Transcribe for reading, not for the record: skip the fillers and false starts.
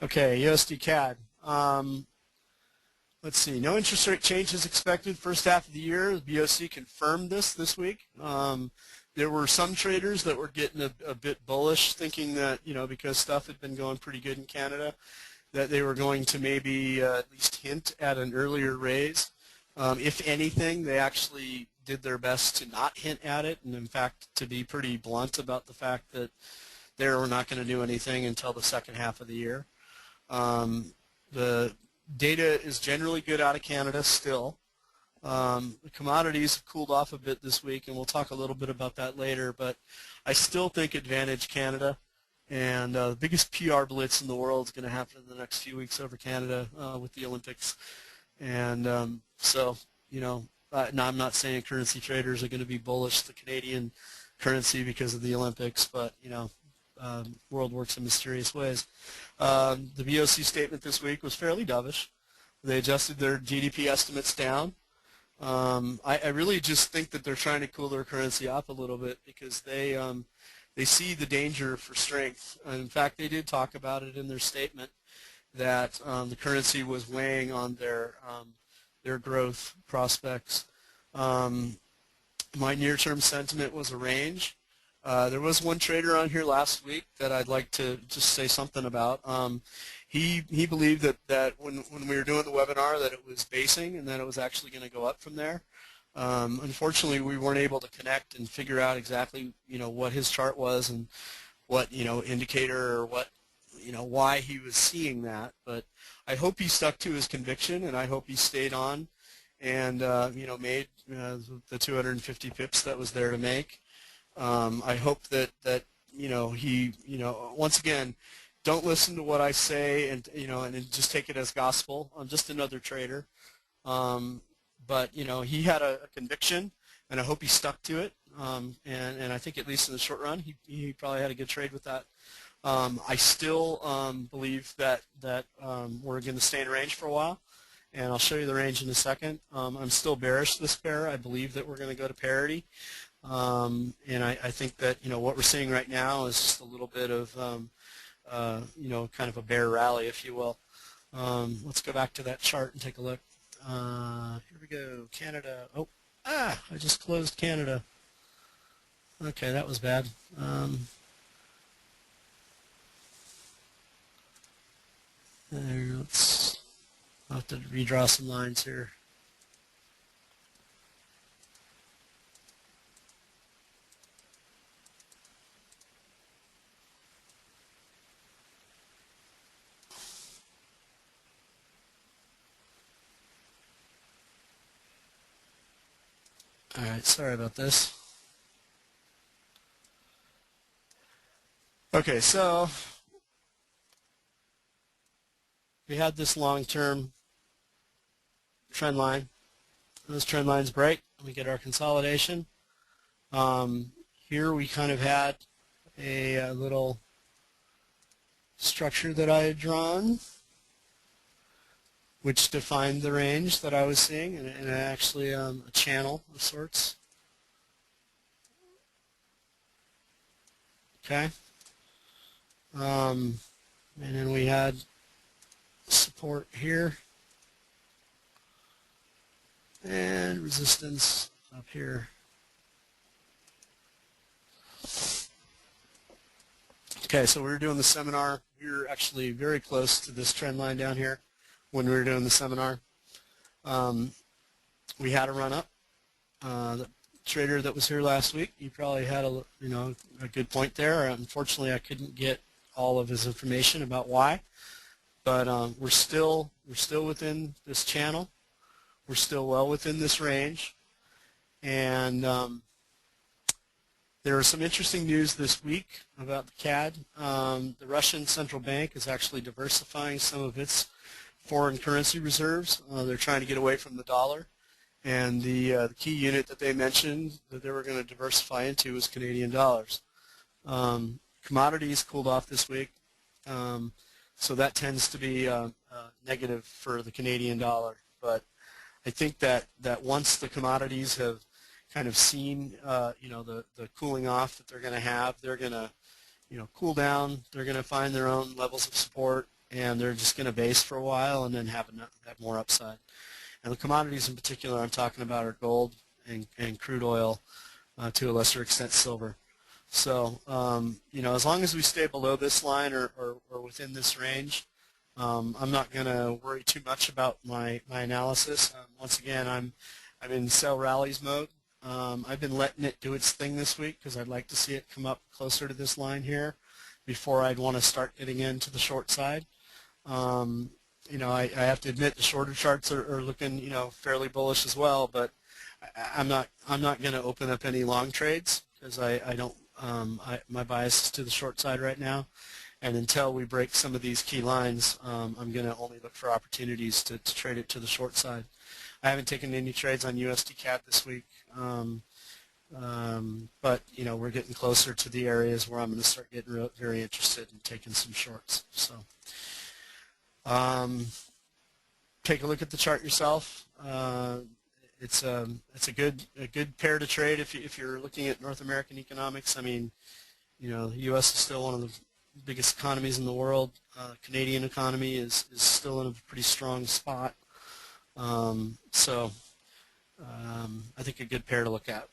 Okay, USD CAD. Let's see. No interest rate changes expected first half of the year. The BOC confirmed this week. There were some traders that were getting a bit bullish, thinking that, because stuff had been going pretty good in Canada, that they were going to maybe at least hint at an earlier raise. If anything, they actually did their best to not hint at it, and in fact to be pretty blunt about the fact that they were not going to do anything until the second half of the year. The data is generally good out of Canada still. The commodities have cooled off a bit this week, and we'll talk a little bit about that later, but I still think advantage Canada, and the biggest PR blitz in the world is going to happen in the next few weeks over Canada with the Olympics. And so, now I'm not saying currency traders are going to be bullish the Canadian currency because of the Olympics, but, world works in mysterious ways. The BOC statement this week was fairly dovish. They adjusted their GDP estimates down. I really just think that they're trying to cool their currency up a little bit because they see the danger for strength. And in fact, they did talk about it in their statement that the currency was weighing on their growth prospects. My near-term sentiment was a range. There was one trader on here last week that I'd like to just say something about. He believed that when we were doing the webinar that it was basing and that it was actually going to go up from there. Unfortunately, we weren't able to connect and figure out exactly what his chart was and what indicator or what why he was seeing that. But I hope he stuck to his conviction, and I hope he stayed on and made the 250 pips that was there to make. I hope that he once again, don't listen to what I say and and just take it as gospel. I'm just another trader, but he had a conviction, and I hope he stuck to it. And I think at least in the short run, he probably had a good trade with that. I still believe that we're going to stay in range for a while, and I'll show you the range in a second. I'm still bearish this pair. I believe that we're going to go to parity. And I think that what we're seeing right now is just a little bit of kind of a bear rally, if you will. Let's go back to that chart and take a look. Here we go, Canada. I just closed Canada. Okay, that was bad. I'll have to redraw some lines here. All right, sorry about this. Okay, so we had this long-term trend line. Those trend lines break, and we get our consolidation. Here we kind of had a little structure that I had drawn, which defined the range that I was seeing, and actually a channel of sorts. Okay. And then we had support here and resistance up here. Okay, so we were doing the seminar. We were actually very close to this trend line down here when we were doing the seminar. We had a run up. The trader that was here last week, he probably had a good point there. Unfortunately, I couldn't get all of his information about why, but we're still within this channel. We're still well within this range, and there was some interesting news this week about the CAD. The Russian central bank is actually diversifying some of its foreign currency reserves. They're trying to get away from the dollar, and the key unit that they mentioned that they were going to diversify into was Canadian dollars. Commodities cooled off this week, so that tends to be negative for the Canadian dollar. But I think that once the commodities have kind of seen the cooling off that they're going to have, they're going to cool down. They're going to find their own levels of support, and they're just going to base for a while and then have more upside. And the commodities in particular I'm talking about are gold and crude oil, to a lesser extent silver. So as long as we stay below this line or within this range, I'm not going to worry too much about my analysis. Once again, I'm in sell rallies mode. I've been letting it do its thing this week because I'd like to see it come up closer to this line here before I'd want to start getting into the short side. I have to admit the shorter charts are looking fairly bullish as well, but I'm not going to open up any long trades because I don't my bias is to the short side right now, and until we break some of these key lines, I'm going to only look for opportunities to trade it to the short side. I haven't taken any trades on USD CAD this week, but we're getting closer to the areas where I'm going to start getting very interested in taking some shorts. So take a look at the chart yourself. It's a good pair to trade if you're looking at North American economics. I mean, the U.S. is still one of the biggest economies in the world. Canadian economy is still in a pretty strong spot. So I think a good pair to look at.